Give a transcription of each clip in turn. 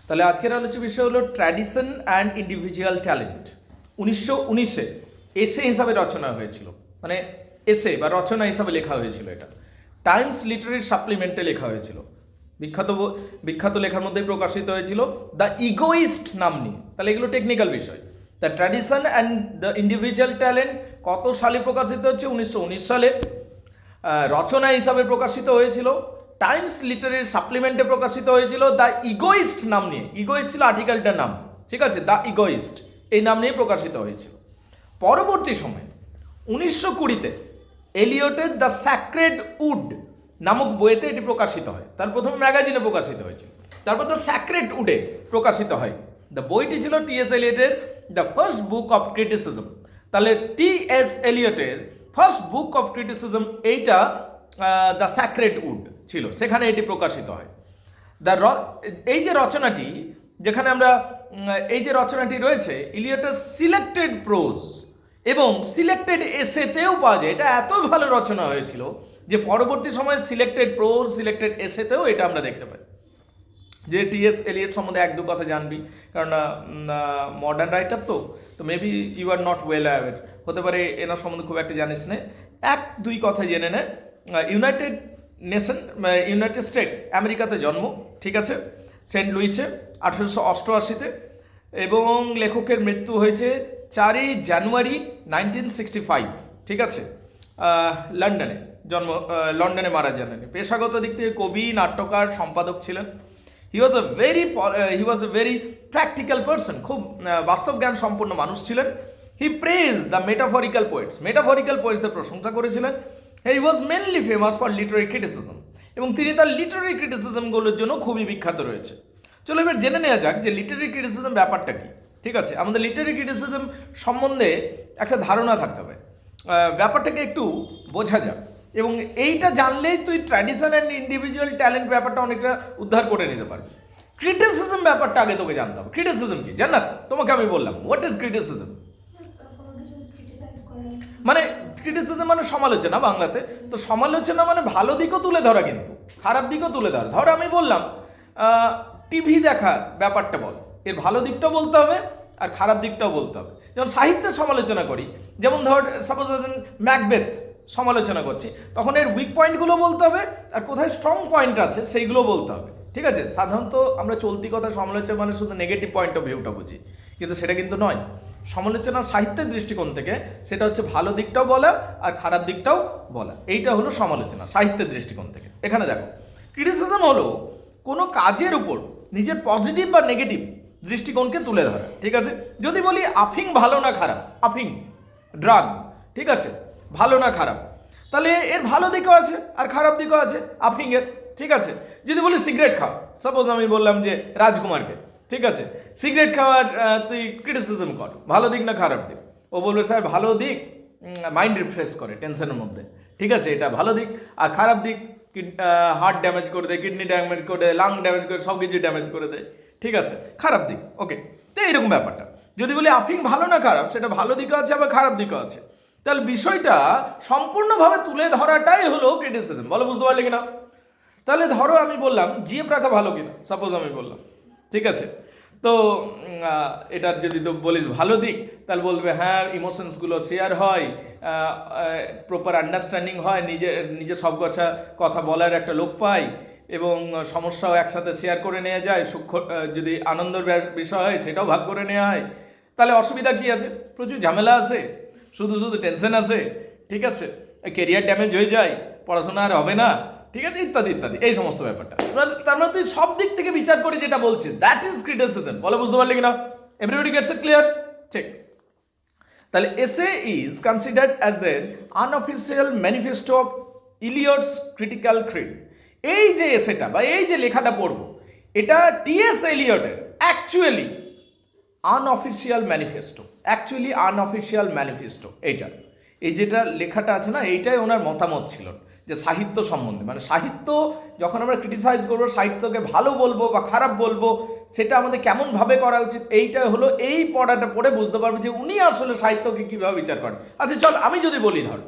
তাহলে আজকের আলোচ্য বিষয় হলো ট্র্যাডিশন অ্যান্ড ইন্ডিভিজুয়াল ট্যালেন্ট। 1919-এ এসে হিসাবে রচনা হয়েছিল, মানে এসে বা রচনা হিসাবে লেখা হয়েছিল। এটা টাইমস লিটারি সাপ্লিমেন্টে লেখা হয়েছিল। বিখ্যাত লেখার মধ্যে প্রকাশিত হয়েছিল দ্য ইগোইস্ট নাম নিয়ে। তাহলে এগুলো টেকনিক্যাল বিষয়। The tradition and the individual talent কত সালে প্রকাশিত হচ্ছে? 1919 সালে রচনা হিসাবে প্রকাশিত হয়েছিল। টাইমস লিটারেরি সাপ্লিমেন্টে প্রকাশিত হয়েছিল দ্য ইগোইস্ট নাম নিয়ে। ইগোইস্ট ছিল আর্টিকেলটার নাম, ঠিক আছে? দ্য ইগোইস্ট এই নাম নিয়ে প্রকাশিত হয়েছিল। পরবর্তী সময়ে 1920-তে এলিয়টের দ্য স্যাক্রেড উড নামক বইতে এটি প্রকাশিত হয়। তার প্রথম ম্যাগাজিনে প্রকাশিত হয়েছিল, তারপর দ্য স্যাক্রেড উডে প্রকাশিত হয়। দ্য বইটি ছিল টি.এস. এলিয়টের the first book of criticism. তাহলে টি.এস. এলিয়টের ফার্স্ট বুক অফ ক্রিটিসিজম এইটা দ্য স্যাক্রেড উড ছিল, সেখানে এটি প্রকাশিত হয়। এই যে রচনাটি, যেখানে আমরা এই যে রচনাটি রয়েছে ইলিয়টের সিলেক্টেড প্রোজ এবং সিলেক্টেড এসেতেও পাওয়া যায়। এটা এত ভালো রচনা হয়েছিল যে পরবর্তী সময়ে সিলেক্টেড প্রোজ, সিলেক্টেড এসেতেও এটা আমরা দেখতে পাই। যে টি.এস. এলিয়ট সম্বন্ধে এক দু কথা জানবি, কারণ মডার্ন রাইটার তো maybe you are not well aware, হতে পারে এনার সম্বন্ধে খুব একটা জানিস না। এক দুই কথা জেনে নে। ইউনাইটেড স্টেট আমেরিকাতে জন্ম, ঠিক আছে, সেন্ট লুইসে 1888-তে, এবং লেখকের মৃত্যু হয়েছে 4ই জানুয়ারি 1965, ঠিক আছে, লন্ডনে মারা যান। পেশাগত দিক থেকে কবি, নাট্যকার, সম্পাদক ছিলেন। He was a very practical person, খুব বাস্তব জ্ঞান সম্পন্ন মানুষ ছিলেন। হি প্রেজ দ্য মেটাফরিক্যাল পোয়েটসদের প্রশংসা করেছিলেন। He was mainly famous for literary criticism, এবং তিনি তার লিটারি ক্রিটিসিজমগুলোর জন্য খুবই বিখ্যাত রয়েছে। চলো এবার জেনে নেওয়া যাক যে লিটারি ক্রিটিসিজম ব্যাপারটা কি। ঠিক আছে, আমাদের লিটারি ক্রিটিসিজম সম্বন্ধে একটা ধারণা থাকতে হবে, ব্যাপারটাকে একটু বোঝা যাক, এবং এইটা জানলেই তুই ট্র্যাডিশন অ্যান্ড ইন্ডিভিজুয়াল ট্যালেন্ট ব্যাপারটা অনেকটা উদ্ধার করে নিতে পারবি। ক্রিটিসিজম ব্যাপারটা আগে তোকে জানতে হবে। ক্রিটিসিজম কি জান্নাত? তোমাকে আমি বললাম হোয়াট ইজ ক্রিটিসিজম। মানে ক্রিটিসিজম মানে সমালোচনা বাংলাতে। তো সমালোচনা মানে ভালো দিকও তুলে ধরা, কিন্তু খারাপ দিকও তুলে ধরা। ধর আমি বললাম টিভি দেখা ব্যাপারটা বল, এর ভালো দিকটাও বলতে হবে আর খারাপ দিকটাও বলতে হবে। যেমন সাহিত্যের সমালোচনা করি, যেমন ধর সাপোজ ম্যাকবেথ সমালোচনা করছি, তখন এর উইক পয়েন্টগুলো বলতে হবে আর কোথায় স্ট্রং পয়েন্ট আছে সেইগুলো বলতে হবে, ঠিক আছে? সাধারণত আমরা চলতি কথা সমালোচনা মানে শুধু নেগেটিভ পয়েন্ট অফ ভিউটা বুঝি, কিন্তু সেটা কিন্তু নয়। সমালোচনা সাহিত্যের দৃষ্টিকোণ থেকে সেটা হচ্ছে ভালো দিকটাও বলা আর খারাপ দিকটাও বলা, এইটা হলো সমালোচনা সাহিত্যের দৃষ্টিকোণ থেকে। এখানে দেখো, ক্রিটিসিজম হলো কোনো কাজের উপর নিজের পজিটিভ বা নেগেটিভ দৃষ্টিকোণকে তুলে ধরা, ঠিক আছে? যদি বলি আফিং ভালো না খারাপ, আফিং ড্রাগ, ঠিক আছে, ভালো না খারাপ, তাহলে এর ভালো দিকও আছে আর খারাপ দিকও আছে আফিংয়ের, ঠিক আছে? যদি বলি সিগারেট খাও, সাপোজ আমি বললাম যে রাজকুমারকে, ঠিক আছে, সিগারেট খাওয়ার তুই ক্রিটিসিজম কর, ভালো দিক না খারাপ দিক? ও বলবে স্যার ভালো দিক, মাইন্ড রিফ্রেশ করে টেনশনের মধ্যে, ঠিক আছে, এটা ভালো দিক। আর খারাপ দিক, হার্ট ড্যামেজ করে দেয়, কিডনি ড্যামেজ করে দেয়, লাং ড্যামেজ করে, সব কিছু ড্যামেজ করে দেয়, ঠিক আছে, খারাপ দিক। ওকে, তো এইরকম ব্যাপারটা। যদি বলি আফিং ভালো না খারাপ, সেটা ভালো দিকও আছে আবার খারাপ দিকও আছে। তাহলে বিষয়টা সম্পূর্ণভাবে তুলে ধরাটাই হলো ক্রিটিসিজম। বলো বুঝতে পারলে কিনা? তাহলে ধরো আমি বললাম জিএফ রাখা ভালো কিনা, সাপোজ আমি বললাম, ঠিক আছে, তো এটার যদি তো বলিস ভালো দিক, তাহলে বলবে হ্যাঁ ইমোশনসগুলো শেয়ার হয়, প্রপার আন্ডারস্ট্যান্ডিং হয়, নিজের সব কথা বলার একটা লোক পাই, এবং সমস্যাও একসাথে শেয়ার করে নেওয়া যায়, যদি আনন্দের বিষয় হয় সেটাও ভাগ করে নেওয়া হয়। তাহলে অসুবিধা কি আছে? প্রচুর ঝামেলা আছে, শুধু টেনশন আছে, ঠিক আছে, কেরিয়ার ড্যামেজ হয়ে যায়, পড়াশোনা আর হবে না, ঠিক আছে, ইত্যাদি ইত্যাদি, এই সমস্ত ব্যাপারটা। তার মানে তুই সব দিক থেকে বিচার করে যেটা বলছিস, দ্যাট ইজ ক্রিটিসিজম। বলে বুঝতে পারলি কিনা? Everybody gets it clear? ঠিক। তাহলে essay is considered as the unofficial manifesto of Eliot's critical creed. এই যে এসেটা বা এই যে লেখাটা পড়বো, এটা টি.এস. এলিয়টের অ্যাকচুয়ালি আনঅফিসিয়াল ম্যানিফেস্টো। এইটা, এই যেটা লেখাটা আছে না, এইটাই ওনার মতামত ছিল যে সাহিত্য সম্বন্ধে, মানে সাহিত্য যখন আমরা ক্রিটিসাইজ করবো, সাহিত্যকে ভালো বলবো বা খারাপ বলবো, সেটা আমাদের কেমনভাবে করা উচিত, এইটা হলো এই পড়াটা পড়ে বুঝতে পারবো যে উনি আসলে সাহিত্যকে কীভাবে বিচার করেন। আচ্ছা চল আমি যদি বলি, ধর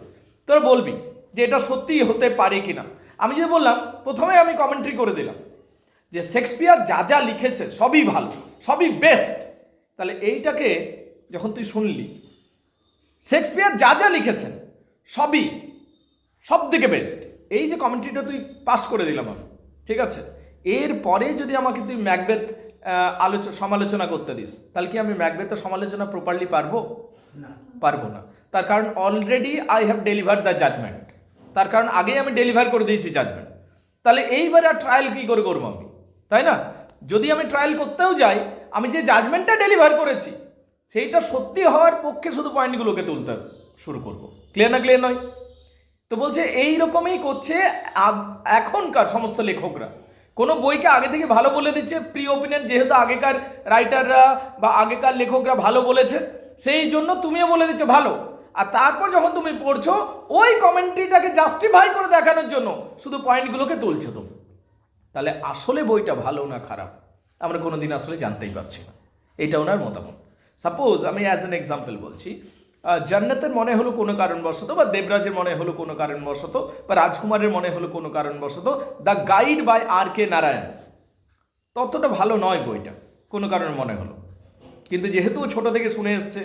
তোরা বলবি যে এটা সত্যিই হতে পারে কিনা। আমি যে বললাম প্রথমে আমি কমেন্ট্রি করে দিলাম যে শেক্সপিয়ার যা যা লিখেছে সবই ভালো, সবই বেস্ট, তাহলে এইটাকে যখন তুই শুনলি শেক্সপিয়ার যা যা লিখেছেন সবই সব থেকে বেস্ট, এই যে কমেন্ট্রিটা তুই পাস করে দিলাম আমি, ঠিক আছে, এরপরে যদি আমাকে তুই ম্যাকবেথ সমালোচনা করতে দিস, তাহলে কি আমি ম্যাকবেথের সমালোচনা প্রপারলি পারবো? পারবো না। তার কারণ already I have deliver the judgement, তার কারণ আগেই আমি ডেলিভার করে দিয়েছি জাজমেন্ট। তাহলে এইবারে আর ট্রায়াল কী করে করবো আমি, তাই না? যদি আমি ট্রায়াল করতেও যাই, আমি যে জাজমেন্টটা ডেলিভার করেছি সেইটা সত্যি হওয়ার পক্ষে শুধু পয়েন্টগুলোকে তুলতে শুরু করব। ক্লিয়ার না ক্লিয়ার নয়? তো বলছে এই রকমই করছে এখনকার সমস্ত লেখকরা, কোনো বইকে আগে থেকে ভালো বলে দিচ্ছে, প্রি ওপিনিয়ন, যেহেতু আগেকার রাইটাররা বা আগেকার লেখকরা ভালো বলেছে সেই জন্য তুমিও বলে দিচ্ছ ভালো, আর তারপর যখন তুমি পড়ছো ওই কমেন্ট্রিটাকে জাস্টিফাই করে দেখানোর জন্য শুধু পয়েন্টগুলোকে তুলছো তুমি। তাহলে আসলে বইটা ভালো না খারাপ আমরা কোনোদিন আসলে জানতেই পারছি না, এটা ওনার মতামত। সাপোজ আমি অ্যাজ অ্যান এক্সাম্পল বলছি, জান্নাতের মনে হলো কোনো কারণবশত, বা দেবরাজের মনে হলো কোনো কারণবশত, বা রাজকুমারের মনে হলো কোনো কারণবশত the guide by R K. Narayan ততটা ভালো নয় বইটা, কোনো কারণে মনে হলো। কিন্তু যেহেতু ছোট থেকে শুনে এসছে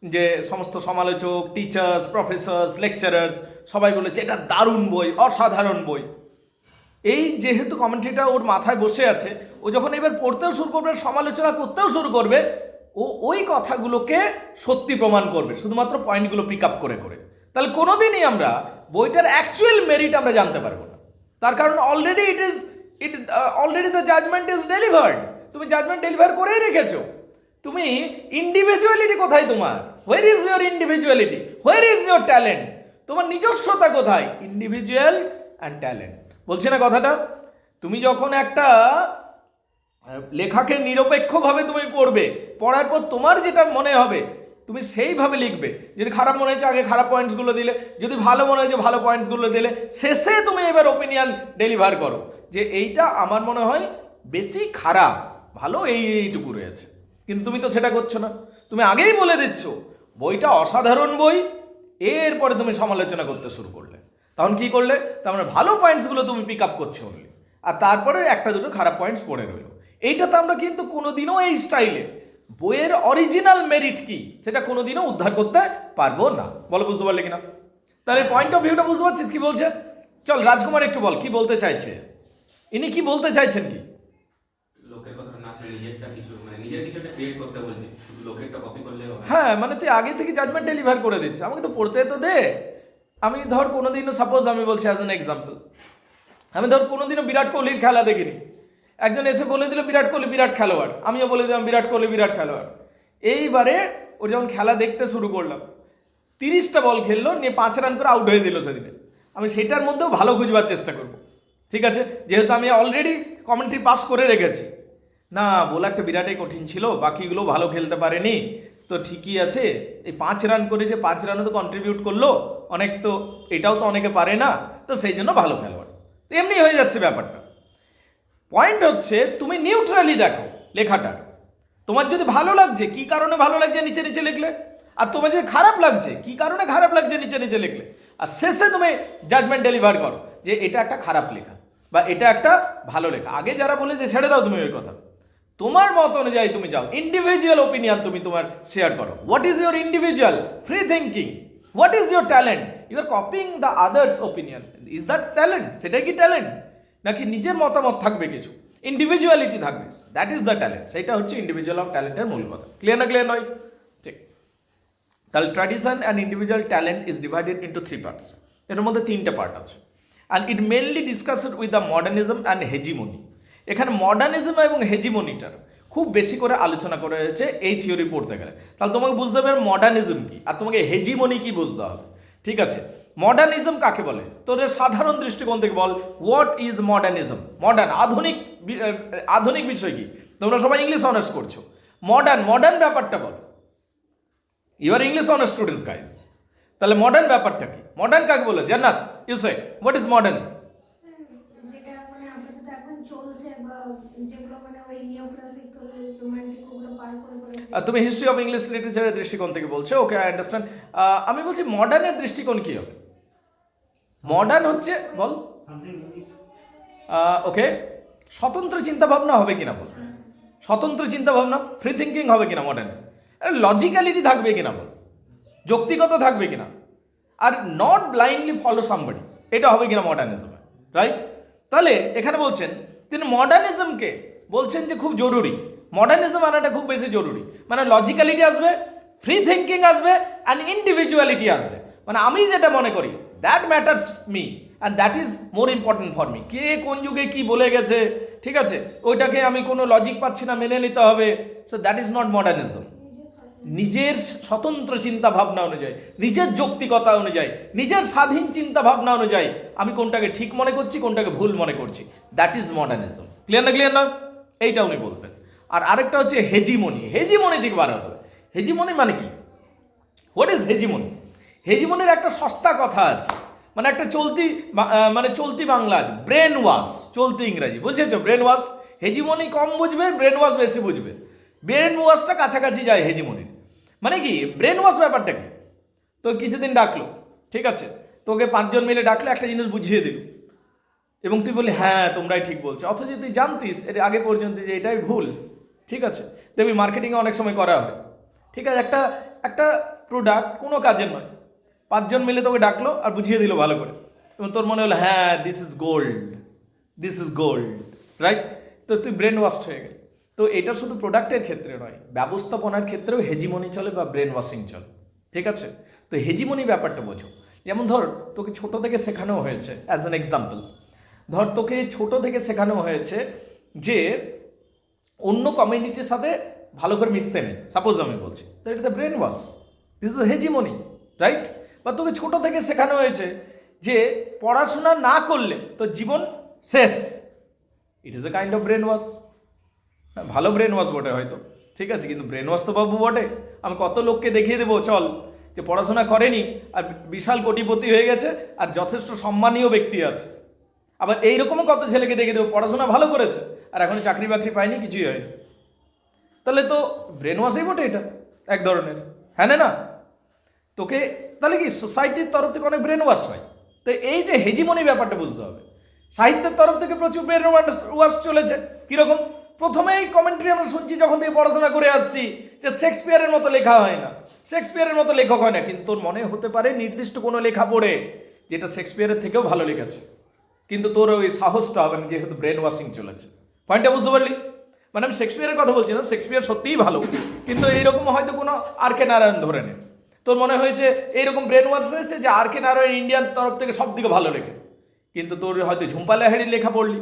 যে সমস্ত সমালোচক, টিচার্স, প্রফেসর্স, লেকচারার্স সবাই বলেছে এটা দারুণ বই, অসাধারণ বই, এই যেহেতু কমেন্ট্রিটা ওর মাথায় বসে আছে, ও যখন এবার পড়তেও শুরু করবে, সমালোচনা করতেও শুরু করবে, ও ওই কথাগুলোকে সত্যি প্রমাণ করবে শুধুমাত্র পয়েন্টগুলো পিক আপ করে করে। তাহলে কোনোদিনই আমরা বইটার অ্যাকচুয়াল মেরিট আমরা জানতে পারবো না, তার কারণ already the judgement is delivered, তুমি জাজমেন্ট ডেলিভার করেই রেখেছো। তুমি ইন্ডিভিজুয়ালিটি কোথায় তোমার? Where is your individuality? Where is your talent? তোমার নিজস্বতা কোথায়? ইন্ডিভিজুয়াল অ্যান্ড ট্যালেন্ট বলছে না কথাটা? তুমি যখন একটা লেখাকে নিরপেক্ষভাবে তুমি পড়বে, পড়ার পর তোমার যেটা মনে হবে তুমি সেইভাবে লিখবে। যদি খারাপ মনে হয়েছে আগে খারাপ পয়েন্টসগুলো দিলে, যদি ভালো মনে হয়েছে ভালো পয়েন্টসগুলো দিলে, শেষে তুমি এবার ওপিনিয়ন ডেলিভার করো যে এইটা আমার মনে হয় বেশি খারাপ, ভালো এইটুকু রয়েছে। কিন্তু তুমি তো সেটা করছো না, তুমি আগেই বলে দিচ্ছ বইটা অসাধারণ বই, এরপরে তুমি সমালোচনা করতে শুরু করলে। তখন কি করলে? তার মানে ভালো পয়েন্টসগুলো তুমি পিক আপ করছো অনলি, আর তারপরে একটা দুটো খারাপ পয়েন্টস পড়ে রইলো। এইটাতে আমরা কিন্তু কোনোদিনও এই স্টাইলে বইয়ের অরিজিনাল মেরিট কি সেটা কোনোদিনও উদ্ধার করতে পারবো না। বলো বুঝতে পারলে কিনা? তাহলে পয়েন্ট অফ ভিউটা বুঝতে পারছিস কি বলছে? চল রাজকুমার একটু বল কি বলতে চাইছে, ইনি কি বলতে চাইছেন কি? লোকের কথা না শুনে নিজেরটা কিছু, মানে নিজের কিছু একটা ক্রিয়েট করতে বলছি, শুধু লোকেরটা কপি করলে হবে? হ্যাঁ, মানে তুই আগে থেকে জাজমেন্ট ডেলিভার করে দিচ্ছিস, আমাকে তো পড়তে তো দে। আমি ধর কোনোদিনও, সাপোজ আমি বলছি অ্যাজ অ্যান এক্সাম্পল, আমি ধর কোনোদিনও বিরাট কোহলির খেলা দেখিনি, একজন এসে বলে দিল বিরাট কোহলি বিরাট খেলোয়াড়, আমিও বলে দিলাম বিরাট কোহলি বিরাট খেলোয়াড়। এইবারে ও যখন খেলা দেখতে শুরু করলাম, 30টা বল খেললো, নিয়ে 5 রান করে আউট হয়ে দিল সেদিনে, আমি সেটার মধ্যেও ভালো খুঁজবার চেষ্টা করব, ঠিক আছে, যেহেতু আমি অলরেডি কমেন্ট্রি পাস করে রেখেছি। না, বোলারটা বিরাটই কঠিন ছিল, বাকিগুলো ভালো খেলতে পারেনি, তো ঠিকই আছে, এই 5 রান করেছে, 5 রানও তো কন্ট্রিবিউট করলো অনেক, তো এটাও তো অনেকে পারে না, তো সেই জন্য ভালো খেলোয়াড়, তো এমনি হয়ে যাচ্ছে ব্যাপারটা। পয়েন্ট হচ্ছে তুমি নিউট্রালি দেখো লেখাটা, তোমার যদি ভালো লাগছে কি কারণে ভালো লাগছে নিচে নিচে লিখলে, আর তোমার যদি খারাপ লাগছে কি কারণে খারাপ লাগছে নিচে নিচে লিখলে, আর শেষে তুমি জাজমেন্ট ডেলিভার করো যে এটা একটা খারাপ লেখা বা এটা একটা ভালো লেখা। আগে যারা বলেছে ছেড়ে দাও তুমি ওই কথা, তোমার মত অনুযায়ী তুমি যাও, ইন্ডিভিজুয়াল ওপিনিয়ন তুমি তোমার শেয়ার করো। What is your individual free thinking? What is your talent? You are copying the others opinion, is that talent? সেটাই কি ট্যালেন্ট? নাকি নিজের মতামত থাকবে, কিছু ইন্ডিভিজুয়ালিটি থাকবে, দ্যাট ইজ দ্য ট্যালেন্ট। সেটা হচ্ছে ইন্ডিভিজুয়াল অফ ট্যালেন্টের মূল কথা। ক্লিয়ার না ক্লিয়ার নয়? ঠিক। তাহলে tradition and individual talent is divided into 3 parts, এর মধ্যে 3টে পার্ট আছে, and it mainly discussed with the modernism and hegemony. এখানে মডার্নিজম এবং হেজিমনিটার খুব বেশি করে আলোচনা করা হয়েছে এই থিওরি পড়তে গেলে। তাহলে তোমাকে বুঝতে হবে মডার্নিজম কি, আর তোমাকে হেজিমনি কি বুঝতে হবে, ঠিক আছে? মডার্নিজম কাকে বলে তোদের সাধারণ দৃষ্টিকোণ থেকে বল, হোয়াট ইজ মডার্নিজম? মডার্ন, আধুনিক বিষয় কি? তোমরা সবাই ইংলিশ অনার্স করছো, মডার্ন ব্যাপারটা বল। You are English honours students guys, তাহলে মডার্ন ব্যাপারটা কি? মডার্ন কাকে বলে? Jannat, you say what is modern? যেটা মানে আপাতত এখন চলছে বা যেগুলো মানে ওই নিওক্লাসিক্যাল রোমান্টিক ওগুলো পার করে করেছে। তুমি হিস্ট্রি অফ ইংলিশ লিটারেচারের দৃষ্টিকোণ থেকে বলছো, ওকে আই আন্ডারস্ট্যান্ড। আমি বলছি মডার্নের দৃষ্টিকোণ কি হবে? মডার্ন হচ্ছে বল, ওকে, স্বতন্ত্র চিন্তাভাবনা হবে কিনা বল, স্বতন্ত্র চিন্তাভাবনা, ফ্রি থিঙ্কিং হবে কিনা মডার্ন, লজিক্যালিটি থাকবে কিনা বল, যৌক্তিকতা থাকবে কিনা, are not blindly follow somebody, এটা হবে কিনা মডার্নিজমে, রাইট? তাহলে এখানে বলছেন তিনি মডার্নিজমকে বলছেন যে খুব জরুরি, মডার্নিজম আনাটা খুব বেশি জরুরি, মানে লজিক্যালিটি আসবে, ফ্রি থিঙ্কিং আসবে, অ্যান্ড ইন্ডিভিজুয়ালিটি আসবে, মানে আমি যেটা মনে করি that matters me and that is more important for me. কে কোন যুগে কি বলে গেছে, ঠিক আছে, ওইটাকে আমি কোনো লজিক পাচ্ছি না, মেনে নিতে হবে, so that is not modernism. নিজের স্বতন্ত্র চিন্তা ভাবনা অনুযায়ী, নিজের যৌক্তিকতা অনুযায়ী, নিজের স্বাধীন চিন্তা ভাবনা অনুযায়ী আমি কোনটাকে ঠিক মনে করছি, কোনটাকে ভুল মনে করছি, দ্যাট ইজ মডার্নিজম। ক্লিয়ার না? ক্লিয়ার না? এইটা উনি বলবেন। আর আরেকটা হচ্ছে হেজিমনি, হেজিমনি দিকে বার হতে হবে। হেজিমনি মানে কি? What is hegemony? হেজিমনির একটা সস্তা কথা আছে, মানে একটা চলতি বাংলা আছে, ব্রেন ওয়াশ, চলতি ইংরাজি, বুঝেছো? ব্রেন ওয়াশ, হেজিমনি কম বুঝবে, ব্রেন ওয়াশ বেশি বুঝবে। ব্রেন ওয়াশটা কাছাকাছি যায় হেজিমনির। মানে কি ব্রেন ওয়াশ ব্যাপারটা কি? তো কিছুদিন ডাকলো, ঠিক আছে, তোকে 5 জন মিলে ডাকলো, একটা জিনিস বুঝিয়ে দিল, এবং তুই বললি হ্যাঁ তোমরাই ঠিক বলছো, অথচ তুই জানতিস এর আগে পর্যন্ত যে এটাই ভুল, ঠিক আছে? দেখবি মার্কেটিংয়ে অনেক সময় করা হয়, ঠিক আছে, একটা প্রোডাক্ট কোনো কাজের নয়, 5 জন মিলে তোকে ডাকলো আর বুঝিয়ে দিল ভালো করে, এবং তোর মনে হলো হ্যাঁ this is gold, this is gold, right? তো তুই ব্রেন ওয়াশ হয়ে গেল। তো এটা শুধু প্রোডাক্টের ক্ষেত্রে নয়, ব্যবস্থাপনার ক্ষেত্রেও হেজিমনি চলে বা ব্রেন ওয়াশিং চলে, ঠিক আছে? তো হেজিমনি ব্যাপারটা বোঝো। যেমন ধর তোকে ছোট থেকে শেখানো হয়েছে, অ্যাজ অ্যান এক্সাম্পল, ধর তোকে ছোট থেকে শেখানো হয়েছে যে অন্য কমিউনিটির সাথে ভালো করে মিশতে নেই, সাপোজ আমি বলছি, তো এটা brain wash, this is hegemony, right? বা তোকে ছোট থেকে শেখানো হয়েছে যে পড়াশোনা না করলে তো জীবন শেষ, it is a kind of brain wash. ভালো ব্রেন ওয়াশ বটে হয়তো, ঠিক আছে, কিন্তু ব্রেন ওয়াশ তো বাবু বটে। আমি কত লোককে দেখিয়ে দেবো চল যে পড়াশোনা করেনি আর বিশাল কোটিপতি হয়ে গেছে আর যথেষ্ট সম্মানীয় ব্যক্তি আছে, আবার এইরকমও কত ছেলেকে দেখিয়ে দেবো পড়াশোনা ভালো করেছে আর এখন চাকরি বাকরি পায়নি, কিছুই হয়নি। তাহলে তো ব্রেন ওয়াশই বটে এটা এক ধরনের, হ্যাঁ না? তোকে তাহলে কি সোসাইটির তরফ থেকে অনেক ব্রেন ওয়াশ হয়। তো এই যে হেজিমনি ব্যাপারটা বুঝতে হবে। সাহিত্যের তরফ থেকে প্রচুর ব্রেন ওয়াশ চলেছে। কীরকম? প্রথমেই কমেন্ট্রি আমরা শুনছি যখন থেকে পড়াশোনা করে আসছি যে শেক্সপিয়ারের মতো লেখা হয় না, শেক্সপিয়ারের মতো লেখক হয় না, কিন্তু তোর মনে হতে পারে নির্দিষ্ট কোনো লেখা পড়ে যেটা শেক্সপিয়ারের থেকেও ভালো লেখেছে, কিন্তু তোর ওই সাহসটা হবে না, যেহেতু ব্রেন ওয়াশিং চলেছে। পয়েন্টটা বুঝতে পারলি? মানে আমি শেক্সপিয়ারের কথা বলছি না, শেক্সপিয়ার সত্যিই ভালো, কিন্তু এইরকম হয়তো কোনো আর কে নারায়ণ ধরে নে, তোর মনে হয়েছে এইরকম ব্রেন ওয়াশ হয়েছে যে আর কে নারায়ণ ইন্ডিয়ান তরফ থেকে সব দিকে ভালো লেখে, কিন্তু তোর হয়তো ঝুম্পা লাহিড়ির লেখা পড়লি,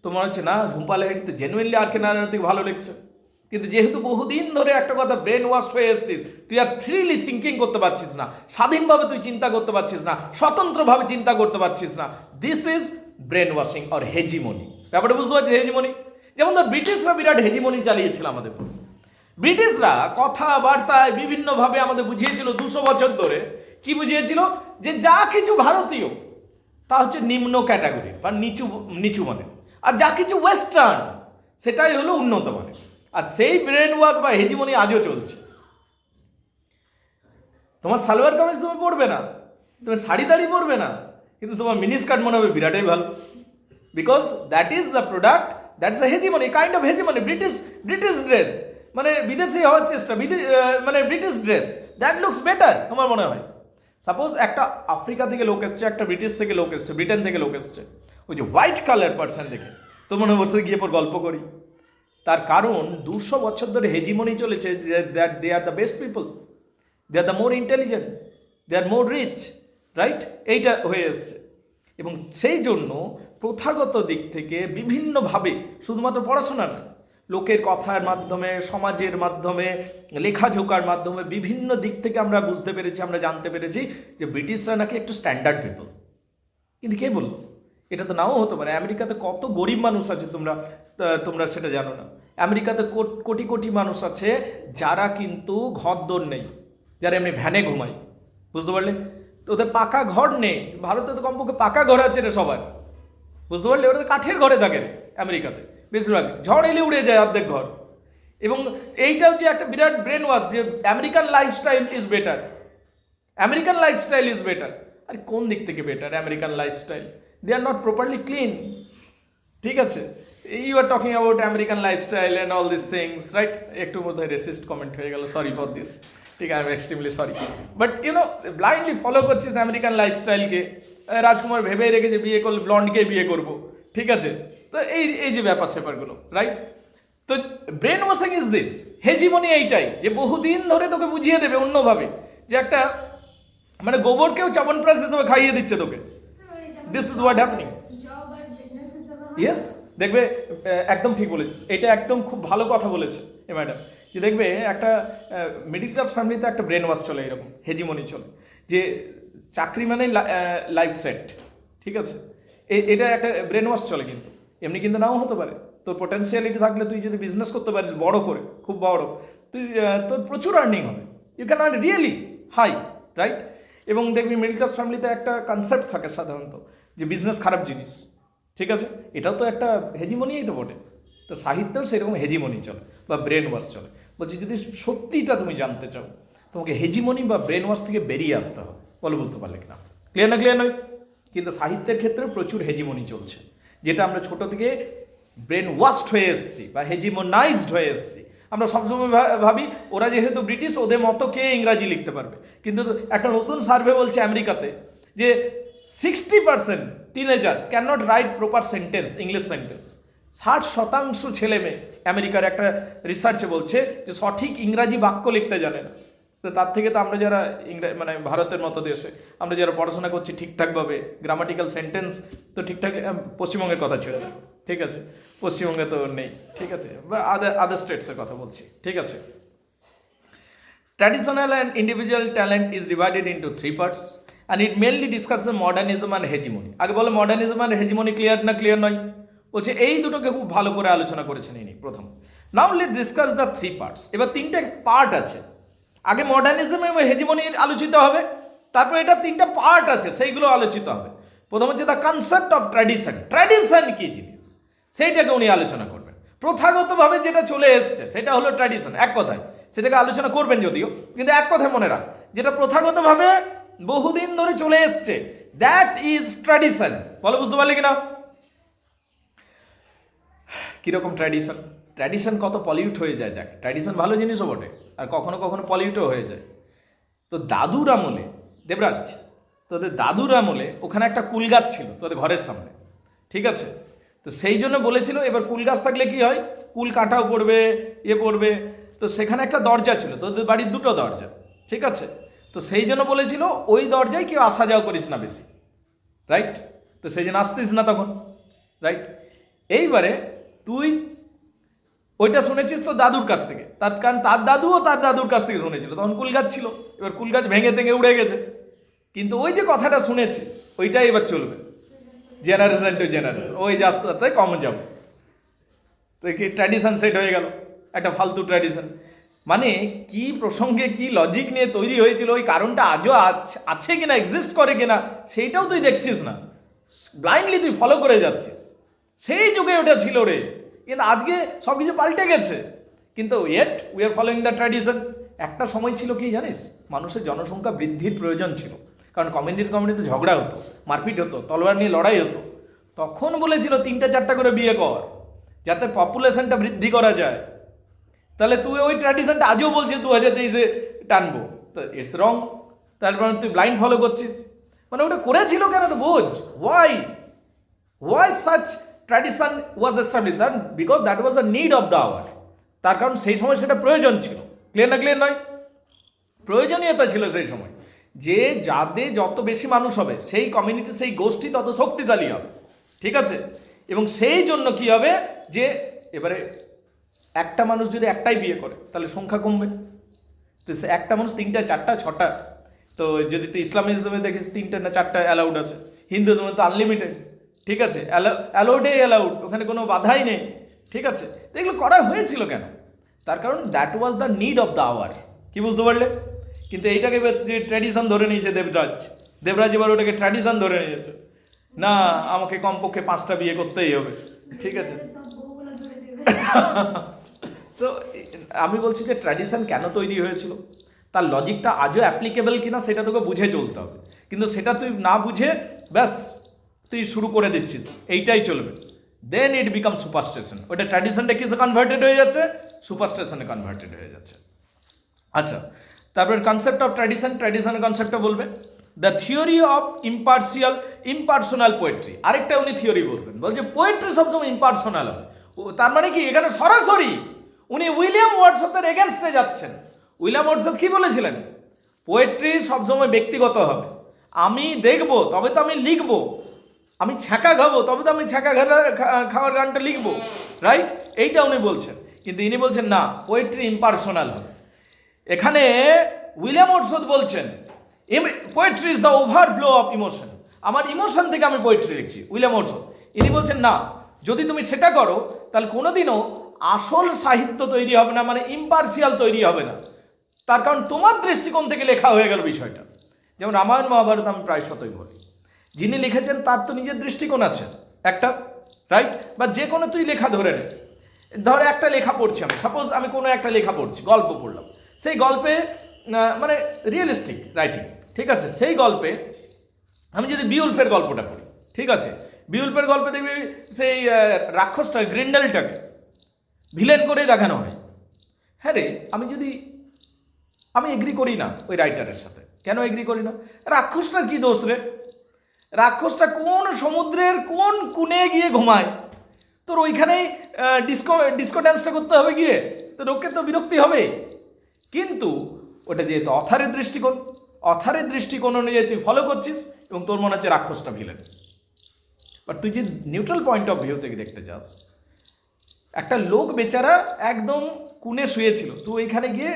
তো মনে হচ্ছে না ঝুম্পা লাহিড়ি তো জেনুইনলি আর কে নারায়ণ থেকে ভালো লিখছে। কিন্তু যেহেতু বহুদিন ধরে একটা কথা ব্রেন ওয়াশ হয়ে এসছিস, তুই আর ফ্রিলি থিঙ্কিং করতে পারছিস না, স্বাধীনভাবে তুই চিন্তা করতে পারছিস না, স্বতন্ত্রভাবে চিন্তা করতে পারছিস না, this is brain washing or hegemony. ব্যাপারটা বুঝতে পারছিস? হেজিমনি যেমন ধর ব্রিটিশরা বিরাট হেজিমনি চালিয়েছিল আমাদের উপর। ব্রিটিশরা কথাবার্তায় বিভিন্নভাবে আমাদের বুঝিয়েছিল 200 বছর ধরে। কি বুঝিয়েছিল? যে যা কিছু ভারতীয় তা হচ্ছে নিম্ন ক্যাটাগরি বা নিচু মানের, আর যা কিছু ওয়েস্টার্ন সেটাই হলো উন্নত মানের। আর সেই ব্রেন ওয়াশ বা হেজিমনি আজও চলছে। তোমার সালোয়ার কামিজ তুমি পরবে না, তুমি শাড়ি দাড়ি পরবে না, কিন্তু তোমার মিনিস্কার্ট মনে হবে বিরাটই ভালো, because that is the product, that's the hegemony, kind of hegemony. British dress মানে বিদেশি হওয়ার চেষ্টা, মানে British dress, that looks better তোমার মনে হয়। সাপোজ একটা আফ্রিকা থেকে লোক এসছে, একটা ব্রিটিশ থেকে লোক এসছে, ব্রিটেন থেকে লোক এসছে, ওই যে হোয়াইট কালার পার্সন দেখে তো মনে হয় বসে গিয়ে পর গল্প করি। তার কারণ 200 বছর ধরে হেজিমনি চলেছে that they are the best people, they are the more intelligent, they are more rich, right? এইটা হয়ে এসছে। এবং সেই জন্য প্রথাগত দিক থেকে বিভিন্নভাবে, শুধুমাত্র পড়াশোনা নয়, লোকের কথার মাধ্যমে, সমাজের মাধ্যমে, লেখাঝোকার মাধ্যমে বিভিন্ন দিক থেকে আমরা বুঝতে পেরেছি, আমরা জানতে পেরেছি যে ব্রিটিশরা নাকি একটু স্ট্যান্ডার্ড পিপল। কিন্তু কে বলল? এটা তো নাও হতে পারে। আমেরিকাতে কত গরিব মানুষ আছে তোমরা সেটা জানো না। আমেরিকাতে কোটি কোটি মানুষ আছে যারা কিন্তু ঘর দোর নেই, যারা এমনি ভ্যানে ঘুমায়, বুঝতে পারলে? তো ওদের পাকা ঘর নেই। ভারতে তো কমপক্ষে পাকা ঘর আছে রে সবার, বুঝতে পারলে? ওরা তো কাঠের ঘরে থাকে রে আমেরিকাতে বেশিরভাগ, ঝড় এলে উড়ে যায় অর্ধেক ঘর। এবং এইটাও যে একটা বিরাট ব্রেন ওয়াশ যে American lifestyle is better, American lifestyle is better. আর কোন দিক থেকে better American lifestyle? They are not properly clean, ঠিক আছে? You are talking about American lifestyle and all this things right, একটু বোধহয় রেসিস্ট কমেন্ট হয়ে গেল, সরি ফর দিস, ঠিক আছে, I am extremely sorry, but YONO blindly follow করছিস American লাইফস্টাইলকে। রাজকুমার ভেবে রেখেছে বিয়ে করলে ব্লন্ডকে বিয়ে করব, ঠিক আছে, তো এই যে ব্যাপার স্যাপারগুলো রাইট। তো brain washing is this, hegemony এইটাই যে বহুদিন ধরে তোকে বুঝিয়ে দেবে অন্যভাবে, যে একটা মানে গোবরকেও চাবনপ্রাস হিসেবে খাইয়ে দিচ্ছে তোকে। This is what happening. Job আর বিজনেস হিসেবে ইয়েস, দেখবে একদম ঠিক বলেছিস, এটা একদম খুব ভালো কথা বলেছে এ ম্যাডাম, যে দেখবে একটা মিডিল ক্লাস ফ্যামিলিতে একটা ব্রেন ওয়াশ চলে, এরকম হেজিমনি চলে, যে চাকরি মানে লাইফ সেট, ঠিক আছে, এটা একটা ব্রেন ওয়াশ চলে, কিন্তু এমনি কিন্তু নাও হতে পারে। তোর পোটেন্সিয়ালিটি থাকলে তুই যদি বিজনেস করতে পারিস বড় করে, খুব বড়, তুই তোর প্রচুর আর্নিং হবে, you can earn really high, right. এবং দেখবি মিডল ক্লাস ফ্যামিলিতে একটা কনসেপ্ট থাকে সাধারণত যে বিজনেস খারাপ জিনিস, ঠিক আছে, এটাও তো একটা হেজিমনিই তো বটে। তো সাহিত্যেও সেরকম হেজিমনি চলে বা ব্রেন ওয়াশ চলে। বলছি যদি সত্যিটা তুমি জানতে চাও, তোমাকে হেজিমনি বা ব্রেন ওয়াশ থেকে বেরিয়ে আসতে হবে। বলো বুঝতে পারলে কিনা? ক্লিয়ার না ক্লিয়ার নয়? কিন্তু সাহিত্যের ক্ষেত্রে প্রচুর হেজিমনি চলছে, যেটা আমরা ছোট থেকে ব্রেন ওয়াশড হয়ে এসেছি বা হেজিমোনাইজড হয়ে এসেছি। আমরা সবসময় ভাবি ওরা যেহেতু ব্রিটিশ, ওদের মতো কে ইংরাজি লিখতে পারবে। কিন্তু একটা নতুন সার্ভে বলছে আমেরিকাতে যে 60% teenagers can not right proper sentence, English sentence. 60% ছেলে মেয়ে আমেরিকার একটা রিসার্চে বলছে যে সঠিক ইংরাজি বাক্য লিখতে জানে না। তো তার থেকে তো আমরা যারা মানে ভারতের মতো দেশে আমরা যারা পড়াশোনা করছি ঠিকঠাকভাবে, গ্রামাটিক্যাল সেন্টেন্স তো ঠিকঠাক, পশ্চিমবঙ্গের কথা ছেড়ে দেয়, ঠিক আছে, পশ্চিমবঙ্গে তো নেই, ঠিক আছে, বা আদার স্টেটসের কথা বলছি, ঠিক আছে। Traditional and individual talent is divided into 3 parts and it mainly discusses modernism and hegemony. আগে বলে মডার্নিজম আর হেজিমনি ক্লিয়ার না ক্লিয়ার নয়? বলছে এই দুটোকে খুব ভালো করে আলোচনা করেছেন ইনি প্রথম। Now let's discuss the 3 parts. এবার 3টে পার্ট আছে, আগে মডার্নিজম এবং হেজিমনি আলোচিত হবে, তারপর এটা 3টা পার্ট আছে সেইগুলো আলোচিত হবে। প্রথম হচ্ছে the concept of tradition. Tradition কি জিনিস সেইটাকে উনি আলোচনা করবেন। প্রথাগতভাবে যেটা চলে এসছে সেটা হলো ট্র্যাডিশন, এক কথায় সেটাকে আলোচনা করবেন যদিও, কিন্তু এক কথায় মনে রাখ, যেটা প্রথাগতভাবে বহুদিন ধরে চলে এসছে, দ্যাট ইজ ট্র্যাডিশন। বলো বুঝতে পারলে কিনা? কিরকম ট্র্যাডিশন? ট্র্যাডিশন কত পলিউট হয়ে যায়, দেখ, ট্র্যাডিশন ভালো জিনিসও বটে আর কখনো কখনো পলিউটও হয়ে যায়। তো দাদুর আমলে, দেবরাজ, তোদের দাদুর আমলে ওখানে একটা কুল গাছ ছিল তোদের ঘরের সামনে, ঠিক আছে, তো সেই জন্য বলেছিল এবার কুল গাছ থাকলে কি হয়, কুল কাঁটাও পড়বে, পড়বে, তো সেখানে একটা দরজা ছিল, তোদের বাড়ির 2টো দরজা, ঠিক আছে, তো সেই জন্য বলেছিল ওই দরজায় কেউ আসা যাওয়া করিস না বেশি, রাইট, তো সেই জন্য আসতিস না তখন, রাইট। এইবারে তুই ওইটা শুনেছিস তো দাদুর কাছ থেকে, তার কারণ তার দাদুও তার দাদুর কাছ থেকে শুনেছিল, তখন কুল গাছ ছিল, এবার কুল গাছ ভেঙে ভেঙে উড়ে গেছে, কিন্তু ওই যে কথাটা শুনেছিস ওইটাই এবার চলবে জেনারেশন টু জেনারেশন, ওই যে আস্তে আস্তে কমে যাবে, তো কি ট্র্যাডিশন সেট হয়ে গেল, একটা ফালতু ট্র্যাডিশন। মানে কি প্রসঙ্গে কি লজিক নিয়ে তৈরি হয়েছিল, ওই কারণটা আজও আছে কিনা, এক্সিস্ট করে কিনা, সেইটাও তুই দেখছিস না, ব্লাইন্ডলি তুই ফলো করে যাচ্ছিস। সেই যুগে ওটা ছিল রে, কিন্তু আজকে সব কিছু পাল্টে গেছে, কিন্তু yet we are following the tradition. একটা সময় ছিল কি জানিস, মানুষের জনসংখ্যা বৃদ্ধির প্রয়োজন ছিল, কারণ কমিউনিটিতে ঝগড়া হতো, মারপিট হতো, তলোয়ার নিয়ে লড়াই হতো, তখন বলেছিল 3টা-4টা করে বিয়ে কর যাতে পপুলেশনটা বৃদ্ধি করা যায়। তাহলে তুই ওই ট্র্যাডিশনটা আজও বলছিস 2023-এ টানবো, তো ইটস রং। তারপর তুই ব্লাইন্ড ফলো করছিস, মানে ওটা করেছিল কেন তো বোঝ, why such tradition was establish, because that was the need of the hour. তার কারণ সেই সময় সেটা প্রয়োজন ছিল, ক্লিয়ার না ক্লিয়ার নয়? প্রয়োজনীয়তা ছিল সেই সময়, যে যাদের যত বেশি মানুষ হবে সেই কমিউনিটি, সেই গোষ্ঠী তত শক্তিশালী হবে, ঠিক আছে, এবং সেই জন্য কি হবে যে এবারে একটা মানুষ যদি একটাই বিয়ে করে তাহলে সংখ্যা কমবে, তো একটা মানুষ 3টা, 4টা, 6টা, তো যদি তুই ইসলামিজমে দেখিস 3টা না 4টা অ্যালাউড আছে, হিন্দুজমে তো আনলিমিটেড, ঠিক আছে, অ্যালাউড, ওখানে কোনো বাধাই নেই, ঠিক আছে। তো এগুলো করা হয়েছিল কেন, তার কারণ that was the need of the hour, কি বুঝতে পারলে? কিন্তু এইটাকে যে ট্র্যাডিশন ধরে নিয়েছে দেবরাজ এবার ওটাকে ট্র্যাডিশন ধরে নিয়েছে, না আমাকে কমপক্ষে 5টা বিয়ে করতেই হবে, ঠিক আছে। সব বউগুলো ধরে দেবে। সো আমি বলছি যে ট্র্যাডিশন কেন তৈরি হয়েছিল, তার লজিকটা আজও অ্যাপ্লিকেবল কিনা সেটা তোকে বুঝে চলতে হবে, কিন্তু সেটা তুই না বুঝে ব্যাস তুই শুরু করে দিচ্ছিস, এইটাই চলবে, দেন ইট বিকাম সুপারস্টেশন। ওটা ট্র্যাডিশনটা কিসে কনভার্টেড হয়ে যাচ্ছে? সুপারস্টেশনে কনভার্টেড হয়ে যাচ্ছে। আচ্ছা, তারপর কনসেপ্ট অফ ট্র্যাডিশন, ট্র্যাডিশনের কনসেপ্টটা বলবে the theory of impersonal poetry. আরেকটা উনি থিওরি বলবেন, বলছে পোয়েট্রি সবসময় ইম্পার্সোনাল হবে। তার মানে কি এখানে সরাসরি উনি উইলিয়াম ওয়ার্ডসওয়ার্থের এগেনস্টে যাচ্ছেন। উইলিয়াম ওয়ার্ডসওয়ার্থ কি বলেছিলেন? পোয়েট্রি সবসময় ব্যক্তিগত হবে। আমি দেখবো তবে তো আমি লিখবো, আমি ছ্যাঁকা খাবো তবে তো আমি ছ্যাঁকা খাওয়ার গানটা লিখবো, রাইট? এইটা উনি বলছেন। কিন্তু ইনি বলছেন না, পোয়েট্রি ইম্পার্সোনাল হবে। এখানে উইলিয়াম ওয়ার্ডসওয়ার্থ বলছেন poetry is the overflow of emotion. আমার ইমোশন থেকে আমি পোয়েট্রি লিখছি, উইলিয়াম ওয়ার্ডসওয়ার্থ। ইনি বলছেন না, যদি তুমি সেটা করো তাহলে কোনোদিনও আসল সাহিত্য তৈরি হবে না, মানে ইম্পার্সিয়াল তৈরি হবে না। তার কারণ তোমার দৃষ্টিকোণ থেকে লেখা হয়ে গেল বিষয়টা। যেমন রামায়ণ মহাভারত আমি প্রায় শতই বলি, যিনি লিখেছেন তার তো নিজের দৃষ্টিকোণ আছে একটা, রাইট? বা যে কোনো তুই লেখা ধরে নে, ধর একটা লেখা পড়ছি আমি, সাপোজ আমি কোনো একটা লেখা পড়ছি, গল্প পড়লাম, সেই গল্পে মানে রিয়েলিস্টিক রাইটিং, ঠিক আছে? সেই গল্পে আমি যদি বিউলফের গল্পটা পড়ি, ঠিক আছে, বিউলফের গল্পে দেখবি সেই রাক্ষসটা গ্রিন্ডেলটাকে ভিলেন করে দেখানো হয়। হ্যাঁ রে, আমি এগ্রি করি না ওই রাইটারের সাথে। কেন এগ্রি করি না? রাক্ষসটার কি দোষ রে? রাক্ষসটা কোন সমুদ্রের কোন কোণে গিয়ে ঘুমায়, তোর ওইখানেই ডিস্কো ড্যান্সটা করতে হবে গিয়ে, তো লোককে তো বিরক্তি হবে। কিন্তু ওটা যেহেতু অথারের দৃষ্টিকোণ অনুযায়ী তুই ফলো করছিস এবং তোর মনে হচ্ছে রাক্ষসটা ভিলেন। বাট তুই যে নিউট্রাল পয়েন্ট অফ ভিউ থেকে দেখতে চাস, একটা লোক বেচারা একদম কুনে শুয়েছিল, তুই ওইখানে গিয়ে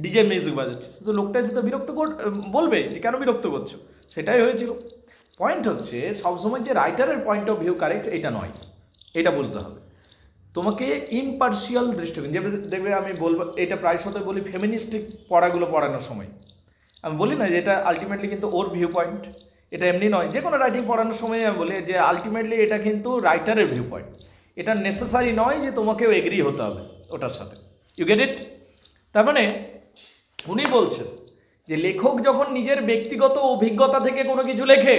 ডিজে মিউজিক বাজাচ্ছিস, তো লোকটা এসে তো বলবে যে কেন বিরক্ত করছো। সেটাই হয়েছিল। পয়েন্ট হচ্ছে সবসময় যে রাইটারের পয়েন্ট অফ ভিউ কারেক্ট এটা নয়, এটা বুঝতে হবে। তোমাকে ইম্পার্সিয়াল দৃষ্টিকোণ, যে দেখবে আমি বলবো, এটা প্রায় শতই বলি ফেমিনিস্টিক পড়াগুলো পড়ানোর সময় আমি বলি না যে এটা আলটিমেটলি কিন্তু ওর ভিউ পয়েন্ট, এটা এমনি নয়। যে কোনো রাইটিং পড়ানোর সময় আমি বলি যে আলটিমেটলি এটা কিন্তু রাইটারের ভিউ পয়েন্ট, এটা নেসেসারি নয় যে তোমাকেও এগ্রি হতে হবে ওটার সাথে। You get it? তার মানে উনি বলছেন যে লেখক যখন নিজের ব্যক্তিগত অভিজ্ঞতা থেকে কোনো কিছু লেখে,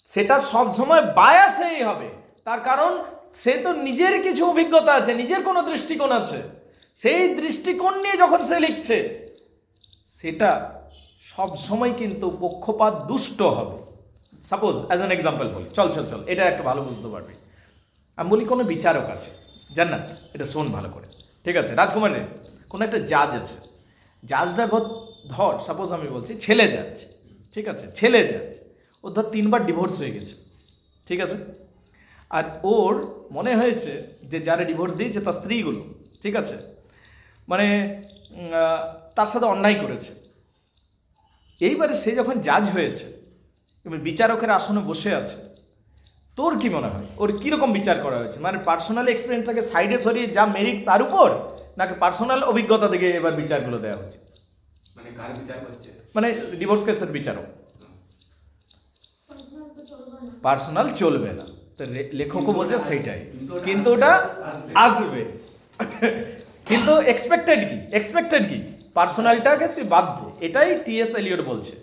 সেটা সবসময় বায়াসেই হবে। তার কারণ সে তো নিজের কিছু অভিজ্ঞতা আছে, নিজের কোনো দৃষ্টিকোণ আছে, সেই দৃষ্টিকোণ নিয়ে যখন সে লিখছে সেটা সবসময় কিন্তু পক্ষপাত দুষ্ট হবে। সাপোজ অ্যাজ অ্যান এক্সাম্পল বলি, চল এটা একটা ভালো বুঝতে পারবি। আমি বলি কোনো বিচারক আছে, জান্নাত, এটা শোন ভালো করে, ঠিক আছে? রাজকুমারের কোনো একটা জাজ আছে, জাজটা ধর সাপোজ আমি বলছি ছেলে জাজ, ঠিক আছে? ছেলে জাজ, ও ধর 3 বার ডিভোর্স হয়ে গেছে, ঠিক আছে? আর ওর মনে হয়েছে যে যারা ডিভোর্স দিয়েছে তার স্ত্রীগুলো, ঠিক আছে, মানে তার সাথে অন্যায় করেছে। এইবারে সে যখন জাজ হয়েছে এবং বিচারকের আসনে বসে আছে, তোর কি মনে হয় ওর কীরকম বিচার করা হয়েছে? মানে পার্সোনাল এক্সপিরিয়েন্সটাকে সাইডে সরিয়ে যা মেরিট তার উপর, নাকি পার্সোনাল অভিজ্ঞতা থেকে এবার বিচারগুলো দেওয়া হচ্ছে? মানে কার বিচার করছে? মানে ডিভোর্স কেসের বিচারক। পার্সোনাল তো চলবে পার্সোনাল চলবে না। না, তো লেখকও বলছে সেইটাই, কিন্তু ওটা আসবে। কিন্তু এক্সপেক্টেড কি পার্সোনালটাকে তুই বাদ দে। এটাই টি.এস. এলিয়ট বলছে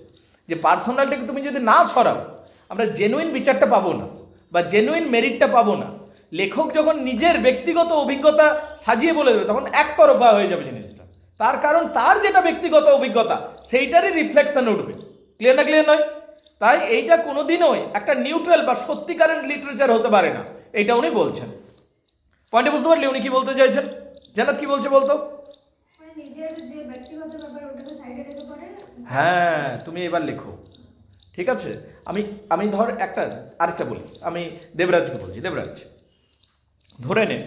যে পার্সোনালটাকে তুমি যদি না সরাও, আমরা জেনুইন বিচারটা পাবো না বা জেনুইন মেরিটটা পাবো না। লেখক যখন নিজের ব্যক্তিগত অভিজ্ঞতা সাজিয়ে বলে দেবে তখন একতরফা হয়ে যাবে জিনিসটা। তার কারণ তার যেটা ব্যক্তিগত অভিজ্ঞতা সেইটারই রিফ্লেকশন উঠবে। ক্লিয়ার না ক্লিয়ার নয়? তাই এইটা কোনোদিনই একটা নিউট্রাল বা সত্যিকারের লিটারেচার হতে পারে না, এটা উনি বলছেন। পয়েন্টে বুঝতে পারলি উনি কি বলতে চাইছেন? জান্নাত কি বলছে বলতো? মানে নিজের যে ব্যক্তিগত ব্যাপার ওটাকে সাইডে রেখে পড়ে। হ্যাঁ, তুমি এবার লেখো, ঠিক আছে? আমি ধর আরেকটা বলি, আমি দেবরাজকে বলছি। দেবরাজ, ধরে নে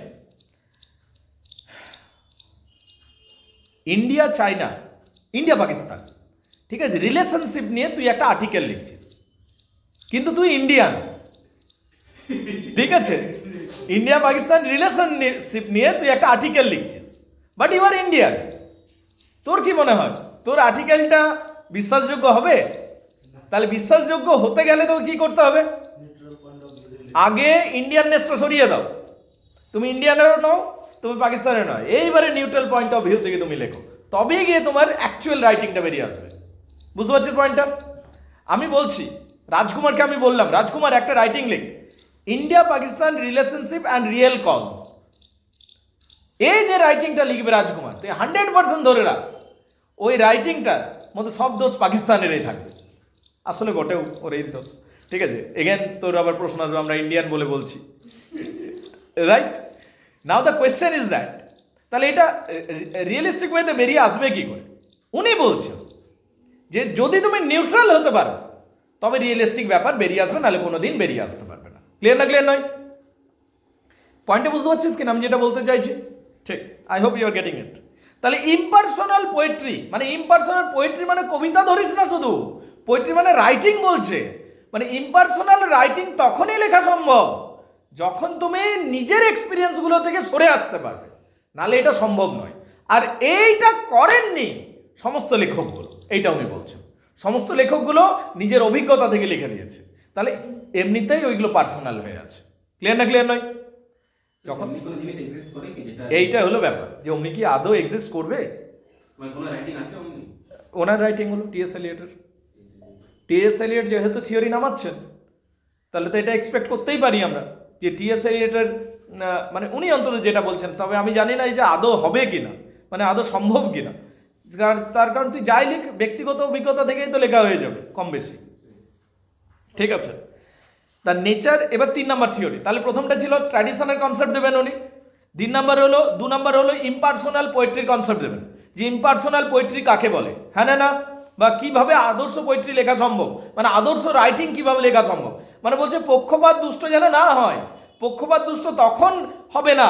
ইন্ডিয়া পাকিস্তান, ঠিক আছে, রিলেশনশিপ নিয়ে তুই একটা আর্টিকেল লিখছিস, কিন্তু তুই ইন্ডিয়ান, ঠিক আছে? ইন্ডিয়া পাকিস্তান রিলেশনশিপ নিয়ে তুই একটা আর্টিকেল লিখছিস, বাট ইউ আর ইন্ডিয়ান। তোর কি মনে হয় তোর আর্টিকেলটা বিশ্বাসযোগ্য হবে? তাহলে বিশ্বাসযোগ্য হতে গেলে তো কি করতে হবে? আগে ইন্ডিয়াননেসটা সরিয়ে দাও। তুমি ইন্ডিয়ানেরও নও, তুমি পাকিস্তানের নয়, এইবারে নিউট্রাল পয়েন্ট অফ ভিউ থেকে তুমি লেখো, তবেই গিয়ে তোমার অ্যাকচুয়াল রাইটিংটা বেরিয়ে আসবে। বুঝতে পারছিস পয়েন্টটা? আমি বলছি রাজকুমারকে, আমি বললাম রাজকুমার একটা রাইটিং লেখ, India Pakistan relationship and real cause, এই যে রাইটিংটা লিখবে রাজকুমার, তুই 100% ধরে রাখ ওই রাইটিংটার মধ্যে সব দোষ পাকিস্তানেরই থাকবে। আসলে ঘটেও ওর এই দোষ, ঠিক আছে। এগেন তোর আবার প্রশ্ন আসবে আমরা ইন্ডিয়ান বলে বলছি, right? Now the question is that, তাহলে এটা রিয়েলিস্টিক ওয়েতে বেরিয়ে আসবে কি করে? উনি বলছেন যে যদি তুমি নিউট্রাল হতে পারো তবে রিয়েলিস্টিক ব্যাপার বেরিয়ে আসবে, নাহলে কোনো দিন বেরিয়ে আসতে পারবে না। ক্লিয়ার না ক্লিয়ার নয়? পয়েন্টে বুঝতে পারছিস কিনা আমি যেটা বলতে চাইছি? ঠিক, I hope you are getting it. তাহলে ইম্পার্সোনাল পোয়েট্রি মানে, ইম্পার্সোনাল পোয়েট্রি মানে কবিতা ধরিস না শুধু, পোয়েট্রি মানে রাইটিং বলছে। মানে ইম্পার্সোনাল রাইটিং তখনই লেখা সম্ভব যখন তুমি নিজের এক্সপিরিয়েন্সগুলো থেকে সরে আসতে পারবে, নাহলে এটা সম্ভব নয়। আর এইটা করেননি সমস্ত লেখকগুলো, এইটা উনি বলছেন। সমস্ত লেখকগুলো নিজের অভিজ্ঞতা থেকে লিখে দিয়েছে, তাহলে এমনিতেই ওইগুলো পার্সোনাল হয়ে আছে। ক্লিয়ার না ক্লিয়ার নয়? যখন এমনি কোনো জিনিস এক্সিস্ট করে কি যেটা এইটা হলো ব্যাপার, যে অমনি কি আদৌ এক্সিস্ট করবে? মানে কোনো রাইটিং আছে অমনি? ওনার রাইটিং হলো টি.এস. এলিয়টের। টি.এস. এলিয়ট যেহেতু থিওরি নামাচ্ছেন, তাহলে তো এটা এক্সপেক্ট করতেই পারি আমরা যে টি.এস. এলিয়টের মানে উনি অন্তত যেটা বলছেন, তবে আমি জানি না এই যে আদৌ হবে কিনা, মানে আদৌ সম্ভব কিনা। তার কারণ তুই যাই লিখ, ব্যক্তিগত অভিজ্ঞতা থেকেই তো লেখা হয়ে যাবে কম বেশি, ঠিক আছে। দ্য নেচার, এবার 3 নাম্বার থিওরি। তাহলে প্রথমটা ছিল ট্র্যাডিশনের কনসেপ্ট দেবেন উনি, 2 নাম্বার হলো ইম্পার্সোনাল পোয়েট্রির কনসেপ্ট দেবেন, যে ইম্পার্সোনাল পোয়েট্রি কাকে বলে, হ্যাঁ না, বা কিভাবে আদর্শ পোয়েট্রি লেখা সম্ভব, মানে আদর্শ রাইটিং কিভাবে লেখা সম্ভব। মানে বলছে পক্ষপাত দুষ্ট যেন না হয়। পক্ষপাত দুষ্ট তখন হবে না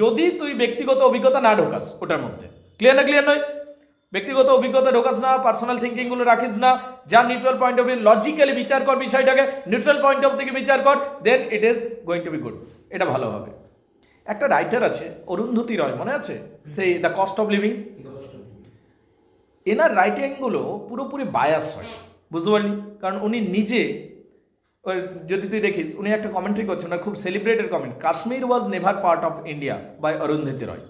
যদি তুই ব্যক্তিগত অভিজ্ঞতা না ঢোকাস ওটার মধ্যে। ক্লিয়ার না ক্লিয়ার নয়? ব্যক্তিগত অভিজ্ঞতা ঢোকাস না, পার্সোনাল থিঙ্কিংগুলো রাখিস না, যা neutral point of view, logically বিচার কর বিষয়টাকে, নিউট্রাল পয়েন্ট অফ থেকে বিচার কর, then it is going to be good, এটা ভালো হবে। একটা রাইটার আছে অরুন্ধতী রয়, মনে আছে? সেই দ্য কস্ট অফ লিভিং। এনার রাইটিংগুলো পুরোপুরি বায়াস হয়, বুঝতে পারলি? কারণ উনি নিজে, যদি তুই দেখিস, উনি একটা কমেন্ট্রি করছেন, ওনার খুব celebrated comment, Kashmir was never part of India by Arundhati Roy.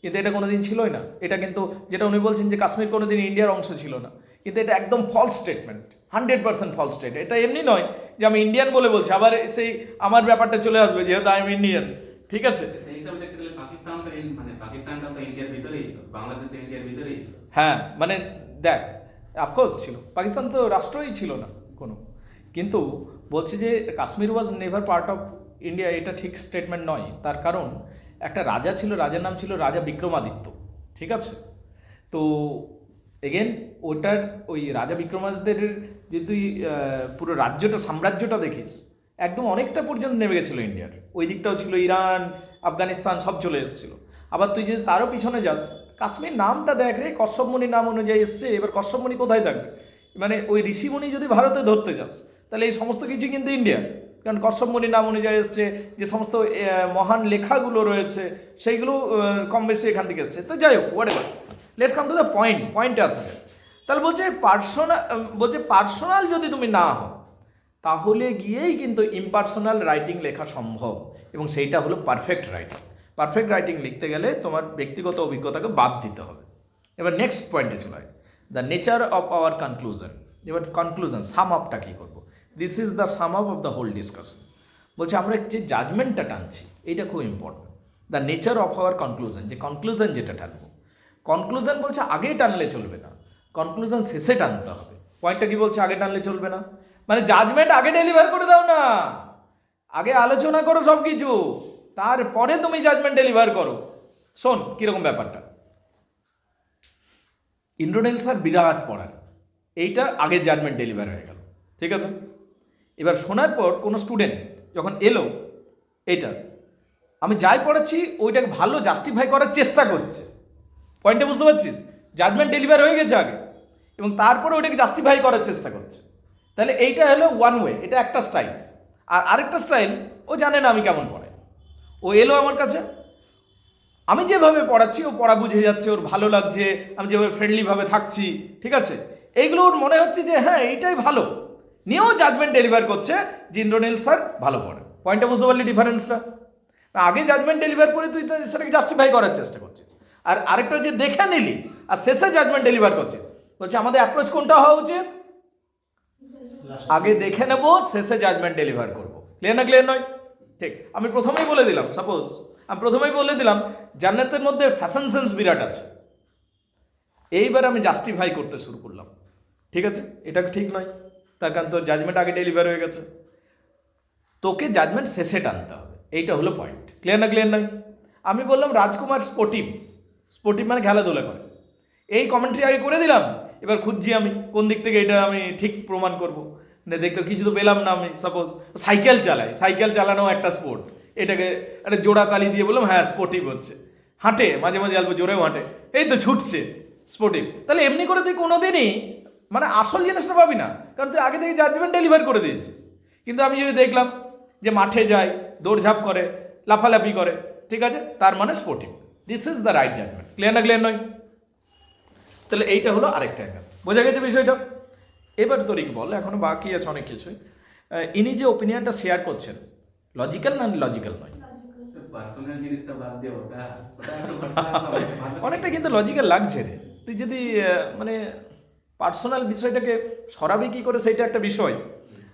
কিন্তু এটা কোনোদিন ছিলই না। এটা কিন্তু যেটা উনি বলছেন যে কাশ্মীর কোনোদিন ইন্ডিয়ার অংশ ছিল না, কিন্তু এটা একদম ফলস স্টেটমেন্ট, 100% ফলস স্টেটমেন্ট। এটা এমনি নয় যে আমি ইন্ডিয়ান বলে বলছি, আবার সেই আমার ব্যাপারটা চলে আসবে যেহেতু আই এম ইন্ডিয়ান, ঠিক আছে। সেই হিসাবে দেখতে গেলে পাকিস্তান তো মানে পাকিস্তানটা তো ইন্ডিয়ার ভিতরেই ছিল, বাংলাদেশ ইন্ডিয়ার ভিতরেই ছিল। হ্যাঁ, মানে দেখ, অফকোর্স ছিল, পাকিস্তান তো রাষ্ট্রই ছিল না কোনো, কিন্তু বলছে যে Kashmir was never part of India, এটা ঠিক স্টেটমেন্ট নয়। তার কারণ একটা রাজা ছিল, রাজার নাম ছিল রাজা বিক্রমাদিত্য, ঠিক আছে। তো এগেন ওটার ওই রাজা বিক্রমাদিত্যের যে তুই পুরো রাজ্যটা, সাম্রাজ্যটা দেখিস, একদম অনেকটা পর্যন্ত নেমে গেছিলো ইন্ডিয়ার, ওই দিকটাও ছিল, ইরান, আফগানিস্তান সব চলে এসেছিল। আবার তুই যদি তারও পিছনে যাস, কাশ্মীর নামটা দেখ রে, কশ্যপমণির নাম অনুযায়ী এসছে। এবার কশ্যপমণি কোথায় থাকবে? মানে ওই ঋষিমণি যদি ভারতে ধরতে যাস, তাহলে এই সমস্ত কিছু কিন্তু ইন্ডিয়া, কারণ কশ্যপমণির নাম অনুযায়ী এসছে, যে সমস্ত মহান লেখাগুলো রয়েছে সেইগুলো কম বেশি এখান থেকে এসছে। তো যাই হোক, whatever, let's come to the পয়েন্টে আসবে। তাহলে বলছে পার্সোনাল যদি তুমি না হও, তাহলে গিয়েই কিন্তু ইম্পার্সোনাল রাইটিং লেখা সম্ভব, এবং সেইটা হলো পারফেক্ট রাইটিং। পারফেক্ট রাইটিং লিখতে গেলে তোমার ব্যক্তিগত অভিজ্ঞতাকে বাদ দিতে হবে। এবার নেক্সট পয়েন্টে চলে হয়, the nature of our conclusion. এবার কনক্লুশন, সাম আপটা কী করবো? This is the sum up of the whole discussion. বলছে আমরা যে জাজমেন্টটা টানছি, এইটা খুব important. The nature of our conclusion, যে কনক্লুশন যেটা টানবো, কনক্লুশন বলছে আগে টানলে চলবে না, কনক্লুশন শেষে টানতে হবে। পয়েন্টটা কি বলছে? আগে টানলে চলবে না, মানে জাজমেন্ট আগে ডেলিভার করে দাও না, আগে আলোচনা করো সব কিছু, তারপরে তুমি জাজমেন্ট ডেলিভার করো। শোন কীরকম ব্যাপারটা, ইন্দ্রনীল স্যার বিরাট পড়ান, এইটা আগে জাজমেন্ট ডেলিভার হয়ে গেল, ঠিক আছে। এবার শোনার পর কোনো স্টুডেন্ট যখন এলো, এইটা আমি যাই পড়াচ্ছি ওইটাকে ভালো জাস্টিফাই করার চেষ্টা করছে। পয়েন্টটা বুঝতে পারছিস? জাজমেন্ট ডেলিভার হয়ে গেছে আগে, এবং তারপরে ওইটাকে জাস্টিফাই করার চেষ্টা করছে। তাহলে এইটা হলো ওয়ান ওয়ে, এটা একটা স্টাইল। আর আরেকটা স্টাইল, ও জানে না আমি কেমন পড়াই, ও এলো আমার কাছে, আমি যেভাবে পড়াচ্ছি ও পড়া বুঝে যাচ্ছে, ওর ভালো লাগছে, আমি যেভাবে ফ্রেন্ডলিভাবে থাকছি, ঠিক আছে, এইগুলো ওর মনে হচ্ছে যে হ্যাঁ এইটাই ভালো, নিয়েও জাজমেন্ট ডেলিভার করছে যে ইন্দ্রনীল স্যার ভালো পড়ে। পয়েন্টটা বুঝতে পারলি ডিফারেন্সটা? আগে জাজমেন্ট ডেলিভার করে তুই সেটাকে জাস্টিফাই করার চেষ্টা করছিস, আর আরেকটা যে দেখে নিলি আর শেষে জাজমেন্ট ডেলিভার করছিস। বলছে আমাদের অ্যাপ্রোচ কোনটা হওয়া উচিত? আগে দেখে নেব, শেষে জাজমেন্ট ডেলিভার করবো। ক্লিয়ার না ক্লিয়ার নয়? ঠিক, আমি প্রথমেই বলে দিলাম, আমি প্রথমেই বলে দিলাম জান্নাতের মধ্যে ফ্যাশন সেন্স বিরাট আছে। এইবার আমি জাস্টিফাই করতে শুরু করলাম, ঠিক আছে এটা ঠিক নয়, তার কারণ তোর জাজমেন্ট আগে ডেলিভার হয়ে গেছে, তোকে জাজমেন্ট শেষে টানতে হবে, এইটা হলো পয়েন্ট। ক্লিয়ার না? ক্লিয়ার নয়? আমি বললাম রাজকুমার স্পোর্টিভ মানে খেলাধুলা করে, এই কমেন্ট্রি আগে করে দিলাম। এবার খুঁজছি আমি কোন দিক থেকে এটা আমি ঠিক প্রমাণ করবো, না দেখতে কিছু তো পেলাম না। আমি সাপোজ সাইকেল চালাই, সাইকেল চালানো একটা স্পোর্টস, এটাকে একটা জোড়া তালি দিয়ে বললাম হ্যাঁ স্পোর্টিভ হচ্ছে। হাঁটে মাঝে মাঝে অল্প জোরেও হাঁটে, এই তো ছুটছে, স্পোর্টিভ। তাহলে এমনি করে তুই কোনোদিনই মানে আসল জিনিসটা পাবি না, কারণ তুই আগে থেকে জাজমেন্ট ডেলিভার করে দিয়েছিস। কিন্তু আমি যদি দেখলাম যে মাঠে যায়, দৌড়ঝাঁপ করে, লাফালাফি করে, ঠিক আছে, তার মানে sportive, this is the right judgment. Clear না? ক্লিয়ার নয়? তাহলে এইটা হলো আরেকটা অ্যাঙ্গেল, বোঝা গেছে বিষয়টা? এবার তরিক বল, এখনো বাকি আছে অনেক কিছুই। ইনি যে ওপিনিয়নটা শেয়ার করছেন, লজিক্যাল না লজিক্যাল নয়? পার্সোনাল জিনিসটা বাদ দিয়ে ওটা একটু ভালো। অনেকটা কিন্তু লজিক্যাল লাগছে রে। তুই যদি মানে পার্সোনাল বিষয়টাকে সরাবি কী করে, সেইটা একটা বিষয়।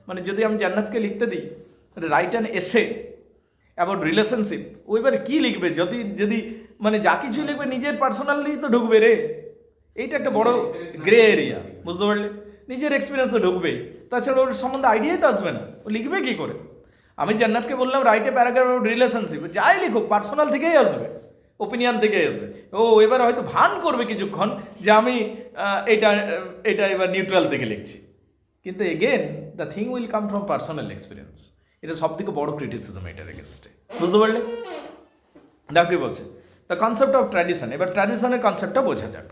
মানে যদি আমি জান্নাতকে লিখতে দিই write an essay about relationship, ও এবার কী লিখবে? যদি মানে যা কিছু লিখবে নিজের পার্সোনালি তো ঢুকবে রে, এইটা একটা বড় গ্রে এরিয়া, বুঝতে পারলে? নিজের এক্সপিরিয়েন্স তো ঢুকবেই, তাছাড়া ওর সম্বন্ধে আইডিয়াই তো আসবে না, ও লিখবে কী করে? আমি জান্নাতকে বললাম write a paragraph about relationship, যাই লিখুক পার্সোনাল থেকেই আসবে, ওপিনিয়ন থেকেই আসবে। ও এবার হয়তো ভান করবে কিছুক্ষণ যে আমি এটা এবার নিউট্রাল থেকে লিখছি, কিন্তু again the thing will come from personal experience. এটা সব থেকে বড় ক্রিটিসিজম এটার এগেনস্টে, বুঝতে পারলে? ডাক্তার বলছে দ্য কনসেপ্ট অফ ট্র্যাডিশন। এবার ট্র্যাডিশনের কনসেপ্টটা বোঝা যাক।